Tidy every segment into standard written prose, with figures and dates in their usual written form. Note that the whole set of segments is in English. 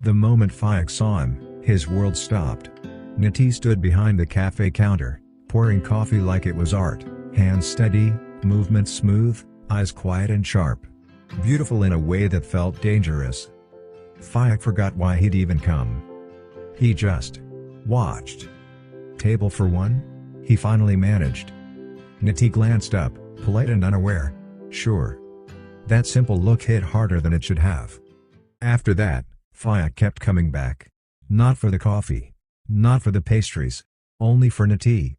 The moment Phayak saw him, his world stopped. Natee stood behind the cafe counter, pouring coffee like it was art, hands steady, movements smooth, eyes quiet and sharp. Beautiful in a way that felt dangerous. Phayak forgot why he'd even come. He just watched. "Table for one?" he finally managed. Natee glanced up, polite and unaware. "Sure." That simple look hit harder than it should have. After that, Phayak kept coming back. Not for the coffee. Not for the pastries. Only for Natee.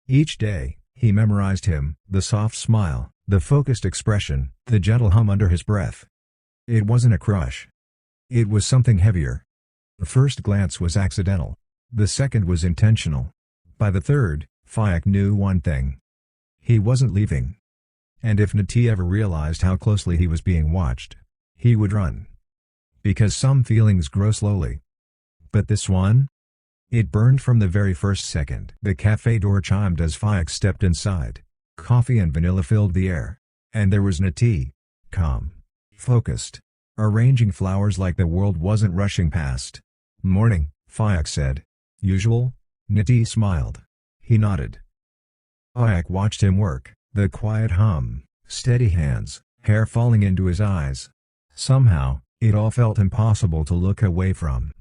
Each day, he memorized him, the soft smile, the focused expression, the gentle hum under his breath. It wasn't a crush. It was something heavier. The first glance was accidental. The second was intentional. By the third, Phayak knew one thing. He wasn't leaving. And if Natee ever realized how closely he was being watched, he would run. Because some feelings grow slowly. But this one? It burned from the very first second. The cafe door chimed as Phayak stepped inside. Coffee and vanilla filled the air. And there was Natee. Calm. Focused. Arranging flowers like the world wasn't rushing past. "Morning," Phayak said. "Usual?" Natee smiled. He nodded. Phayak watched him work, the quiet hum, steady hands, hair falling into his eyes. Somehow, it all felt impossible to look away from.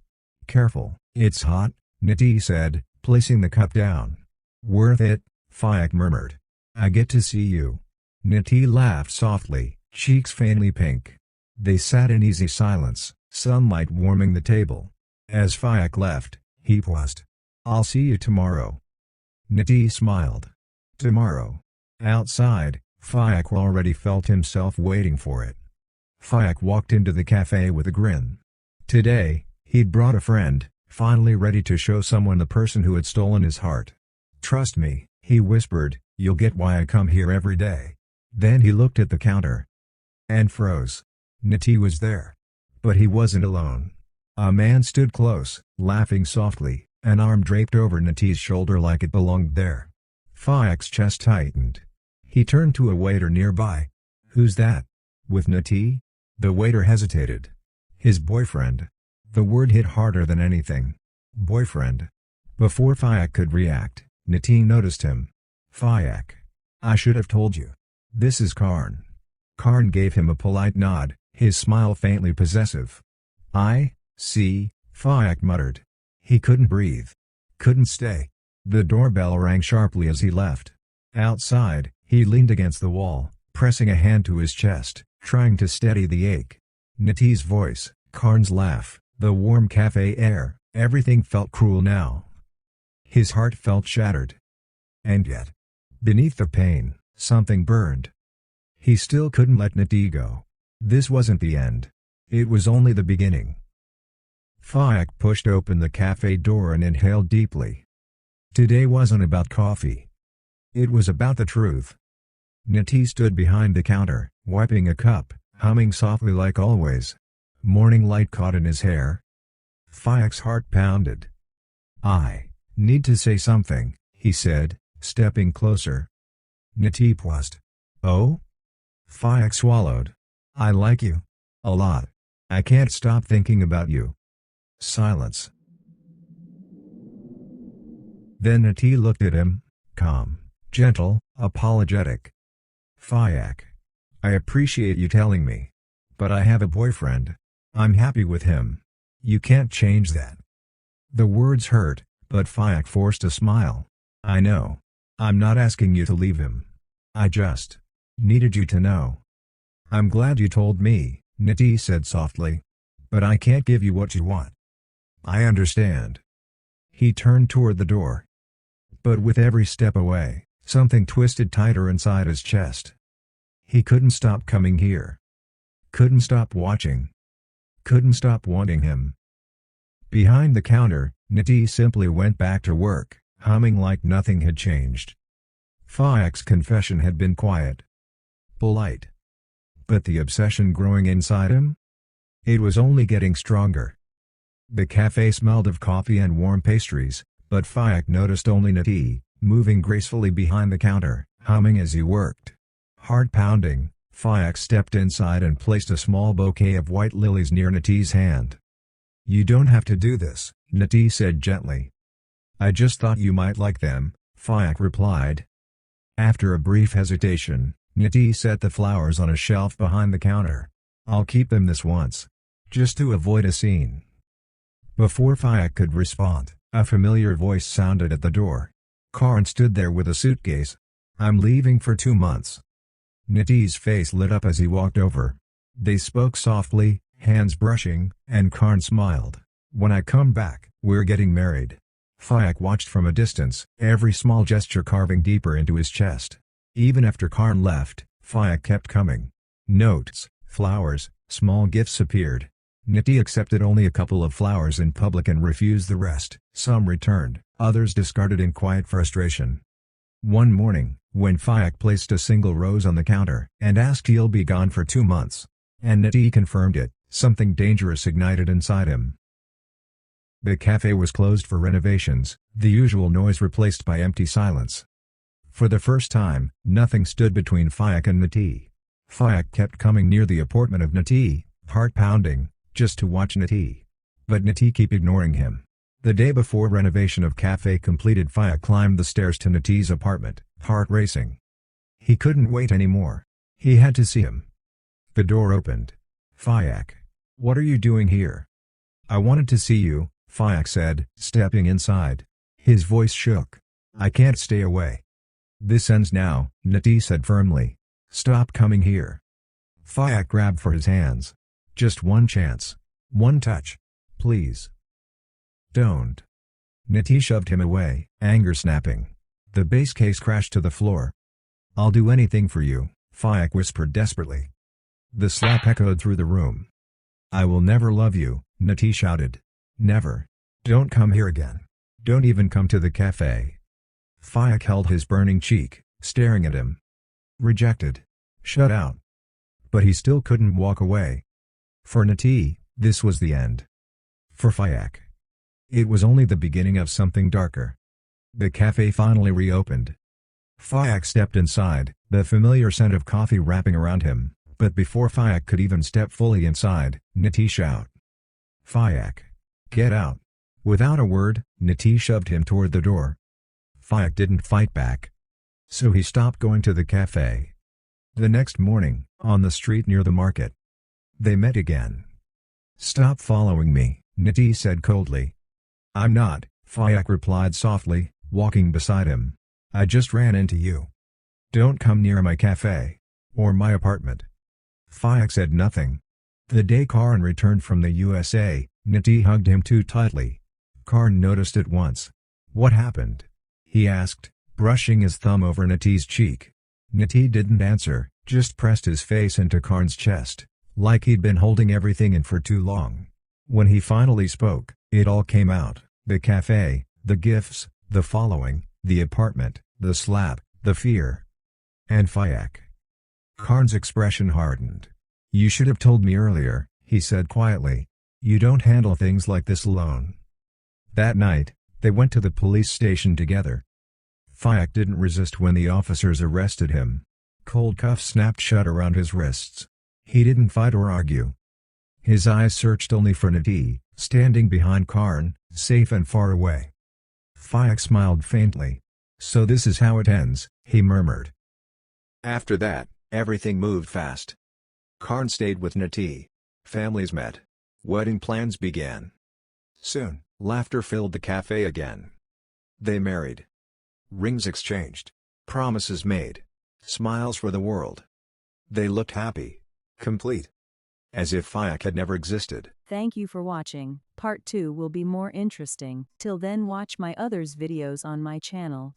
"Careful, it's hot," Natee said, placing the cup down. "Worth it," Phayak murmured. "I get to see you." Natee laughed softly, cheeks faintly pink. They sat in easy silence, sunlight warming the table. As Phayak left, he paused. "I'll see you tomorrow." Natee smiled. Tomorrow. Outside, Phayak already felt himself waiting for it. Phayak walked into the cafe with a grin. Today, he'd brought a friend, finally ready to show someone the person who had stolen his heart. "Trust me," he whispered, "you'll get why I come here every day." Then he looked at the counter. And froze. Natee was there. But he wasn't alone. A man stood close, laughing softly, an arm draped over Natee's shoulder like it belonged there. Phayak's chest tightened. He turned to a waiter nearby. "Who's that?" "With Natee?" The waiter hesitated. "His boyfriend." The word hit harder than anything. Boyfriend. Before Phayak could react, Natee noticed him. "Phayak. I should have told you. This is Karn." Karn gave him a polite nod, his smile faintly possessive. "I see," Phayak muttered. He couldn't breathe. Couldn't stay. The doorbell rang sharply as he left. Outside, he leaned against the wall, pressing a hand to his chest, trying to steady the ache. Natee's voice, Karn's laugh, the warm cafe air, everything felt cruel now. His heart felt shattered. And yet, beneath the pain, something burned. He still couldn't let Natee go. This wasn't the end. It was only the beginning. Phayak pushed open the cafe door and inhaled deeply. Today wasn't about coffee. It was about the truth. Natee stood behind the counter, wiping a cup, humming softly like always. Morning light caught in his hair. Phayak's heart pounded. "I need to say something," he said, stepping closer. Natee paused. "Oh?" Phayak swallowed. "I like you. A lot. I can't stop thinking about you." Silence. Then Natee looked at him, calm, gentle, apologetic. "Phayak. I appreciate you telling me. But I have a boyfriend. I'm happy with him. You can't change that." The words hurt, but Phayak forced a smile. "I know. I'm not asking you to leave him. I just needed you to know." "I'm glad you told me," Natee said softly. "But I can't give you what you want." "I understand." He turned toward the door. But with every step away, something twisted tighter inside his chest. He couldn't stop coming here. Couldn't stop watching. Couldn't stop wanting him. Behind the counter, Natee simply went back to work, humming like nothing had changed. Phayak's confession had been quiet. Polite. But the obsession growing inside him? It was only getting stronger. The cafe smelled of coffee and warm pastries, but Phayak noticed only Natee, moving gracefully behind the counter, humming as he worked. Heart pounding, Phayak stepped inside and placed a small bouquet of white lilies near Natee's hand. You don't have to do this, Natee said gently. I just thought you might like them, Phayak replied. After a brief hesitation, Natee set the flowers on a shelf behind the counter. I'll keep them this once. Just to avoid a scene. Before Phayak could respond, a familiar voice sounded at the door. Karn stood there with a suitcase. I'm leaving for 2 months. Natee's face lit up as he walked over. They spoke softly, hands brushing, and Karn smiled. When I come back, we're getting married. Phayak watched from a distance, every small gesture carving deeper into his chest. Even after Karn left, Phayak kept coming. Notes, flowers, small gifts appeared. Natee accepted only a couple of flowers in public and refused the rest. Some returned, others discarded in quiet frustration. One morning, when Phayak placed a single rose on the counter and asked he'll be gone for 2 months, and Natee confirmed it, something dangerous ignited inside him. The cafe was closed for renovations, the usual noise replaced by empty silence. For the first time, nothing stood between Phayak and Natee. Phayak kept coming near the apartment of Natee, heart pounding, just to watch Natee. But Natee kept ignoring him. The day before renovation of cafe completed, Phayak climbed the stairs to Natee's apartment, heart racing. He couldn't wait anymore. He had to see him. The door opened. Phayak. What are you doing here? I wanted to see you, Phayak said, stepping inside. His voice shook. I can't stay away. This ends now, Natee said firmly. Stop coming here. Phayak grabbed for his hands. Just one chance. One touch. Please. Don't. Natee shoved him away, anger snapping. The base case crashed to the floor. I'll do anything for you, Phayak whispered desperately. The slap echoed through the room. I will never love you, Natee shouted. Never. Don't come here again. Don't even come to the cafe. Phayak held his burning cheek, staring at him. Rejected. Shut out. But he still couldn't walk away. For Natee, this was the end. For Phayak, it was only the beginning of something darker. The cafe finally reopened. Phayak stepped inside, the familiar scent of coffee wrapping around him, but before Phayak could even step fully inside, Natee shouted. Phayak. Get out. Without a word, Natee shoved him toward the door. Phayak didn't fight back. So he stopped going to the cafe. The next morning, on the street near the market, they met again. Stop following me, Natee said coldly. I'm not, Phayak replied softly, walking beside him. I just ran into you. Don't come near my cafe. Or my apartment. Phayak said nothing. The day Karn returned from the USA, Natee hugged him too tightly. Karn noticed at once. What happened? He asked, brushing his thumb over Natee's cheek. Natee didn't answer, just pressed his face into Karn's chest, like he'd been holding everything in for too long. When he finally spoke, it all came out. The cafe, the gifts, the following, the apartment, the slap, the fear. And Phayak. Karn's expression hardened. You should have told me earlier, he said quietly. You don't handle things like this alone. That night, they went to the police station together. Phayak didn't resist when the officers arrested him. Cold cuffs snapped shut around his wrists. He didn't fight or argue. His eyes searched only for Natee, standing behind Karn, safe and far away. Phayak smiled faintly. So this is how it ends, he murmured. After that, everything moved fast. Karn stayed with Natee. Families met. Wedding plans began. Soon, laughter filled the cafe again. They married. Rings exchanged. Promises made. Smiles for the world. They looked happy. Complete. As if Phayak had never existed. Thank you for watching. Part 2 will be more interesting. Till then, watch my others videos on my channel.